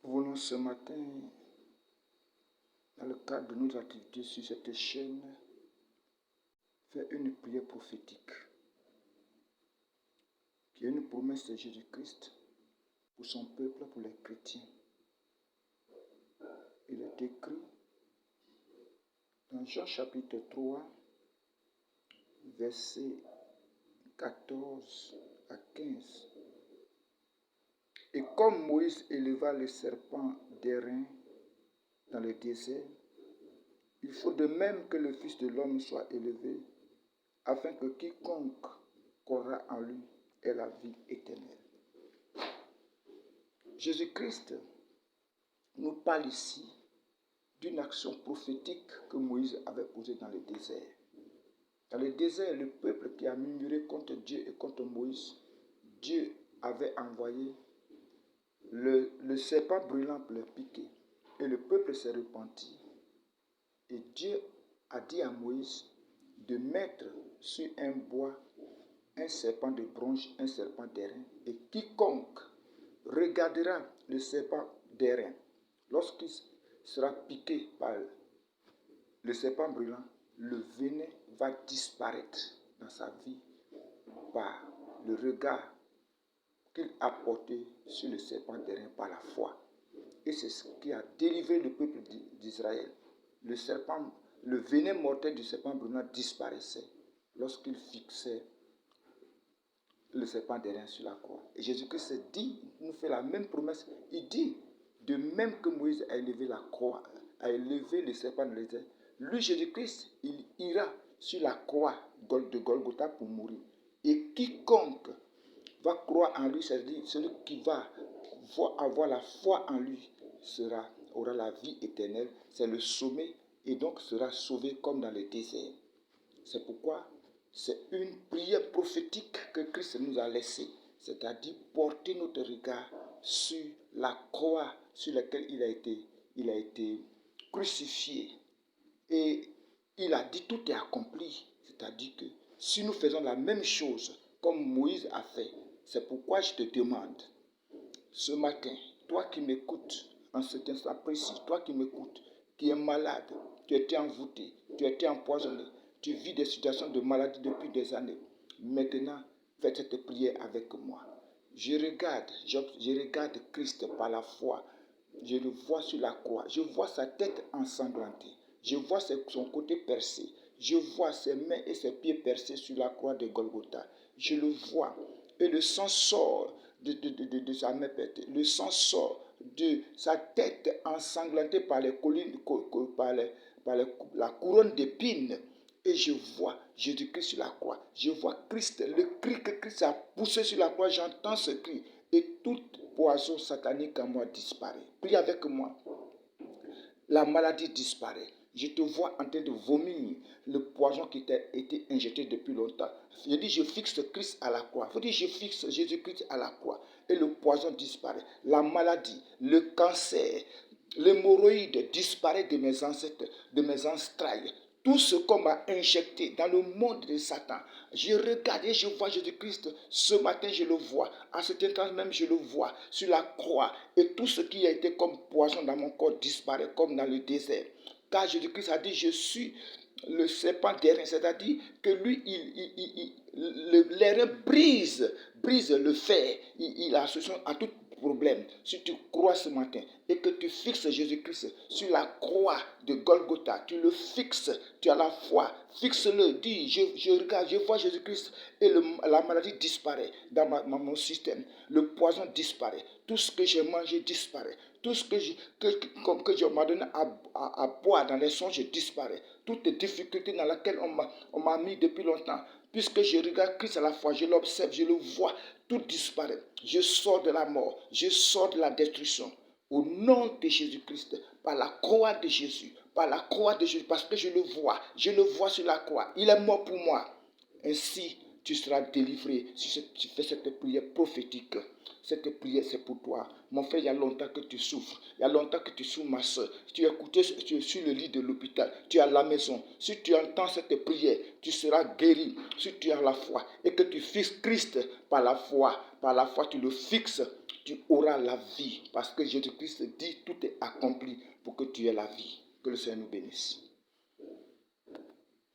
Voulons ce matin, dans le cadre de nos activités sur cette chaîne, faire une prière prophétique, qui est une promesse de Jésus-Christ pour son peuple, pour les chrétiens. Il est écrit dans Jean chapitre 3, versets 14 à 15. Et comme Moïse éleva le serpent d'airain dans le désert, il faut de même que le Fils de l'homme soit élevé, afin que quiconque croira en lui ait la vie éternelle. Jésus-Christ nous parle ici d'une action prophétique que Moïse avait posée dans le désert. Dans le désert, le peuple qui a murmuré contre Dieu et contre Moïse, Dieu avait envoyé le serpent brûlant pour les piquer. Et le peuple s'est repenti. Et Dieu a dit à Moïse de mettre sur un bois un serpent de bronze, un serpent d'airain. Et quiconque regardera le serpent d'airain, lorsqu'il sera piqué par le serpent brûlant, le venin va disparaître dans sa vie par le regard qu'il a porté sur le serpent d'airain par la foi. Et c'est ce qui a délivré le peuple d'Israël. Le venin mortel du serpent brûlant disparaissait lorsqu'il fixait le serpent d'airain sur la croix. Et Jésus-Christ dit, nous fait la même promesse. Il dit, de même que Moïse a élevé la croix, a élevé le serpent dans les airs, lui, Jésus-Christ, il ira sur la croix de Golgotha pour mourir. Et quiconque va croire en lui, c'est-à-dire celui qui va avoir la foi en lui, aura la vie éternelle. C'est le sommet et donc sera sauvé comme dans le désert. C'est pourquoi c'est une prière prophétique que Christ nous a laissée, c'est-à-dire porter notre regard sur la croix sur laquelle il a été crucifié. Et il a dit tout est accompli, c'est-à-dire que si nous faisons la même chose comme Moïse a fait, c'est pourquoi je te demande ce matin, toi qui m'écoutes en cet instant précis, toi qui m'écoutes, qui es malade, tu étais envoûté, tu étais empoisonné, tu vis des situations de maladie depuis des années. Maintenant, fais cette prière avec moi. Je regarde Christ par la foi. Je le vois sur la croix. Je vois sa tête ensanglantée. Je vois son côté percé. Je vois ses mains et ses pieds percés sur la croix de Golgotha. Je le vois. Et le sang sort de sa main percée. Le sang sort de sa tête ensanglantée par la couronne d'épines. Et je vois Jésus-Christ sur la croix. Je vois Christ, le cri que Christ a poussé sur la croix. J'entends ce cri. Et toute poison satanique en moi disparaît. Prie avec moi. La maladie disparaît. Je te vois en train de vomir le poison qui t'a été injecté depuis longtemps. Je dis, je fixe Christ à la croix. Il faut dire, je fixe Jésus-Christ à la croix. Et le poison disparaît. La maladie, le cancer, l'hémorroïde disparaît de mes ancêtres, de mes entrailles. Tout ce qu'on m'a injecté dans le monde de Satan, je regarde et je vois Jésus-Christ. Ce matin, je le vois. À cet instant même, je le vois sur la croix. Et tout ce qui a été comme poison dans mon corps disparaît comme dans le désert. Car Jésus-Christ a dit, je suis le serpent d'airain. C'est-à-dire que lui, l'airain brise le fer. Il a solution à tout problème. Si tu crois ce matin et que tu fixes Jésus-Christ sur la croix de Golgotha, tu le fixes, tu as la foi, fixe-le, dis, je regarde, je vois Jésus-Christ et la maladie disparaît dans mon système, le poison disparaît, tout ce que j'ai mangé disparaît, tout ce que je m'a donné à boire dans les songes disparaît, toutes les difficultés dans lesquelles on m'a mis depuis longtemps, puisque je regarde Christ à la fois, je l'observe, je le vois, tout disparaît. Je sors de la mort, je sors de la destruction. Au nom de Jésus-Christ, par la croix de Jésus, par la croix de Jésus, parce que je le vois sur la croix. Il est mort pour moi. Ainsi, tu seras délivré si tu fais cette prière prophétique. Cette prière, c'est pour toi. Mon frère, il y a longtemps que tu souffres. Il y a longtemps que tu souffres, ma soeur. Tu es sur le lit de l'hôpital. Tu es à la maison. Si tu entends cette prière, tu seras guéri. Si tu as la foi et que tu fixes Christ par la foi tu le fixes. tu auras la vie. Parce que Jésus-Christ dit, tout est accompli pour que tu aies la vie. Que le Seigneur nous bénisse.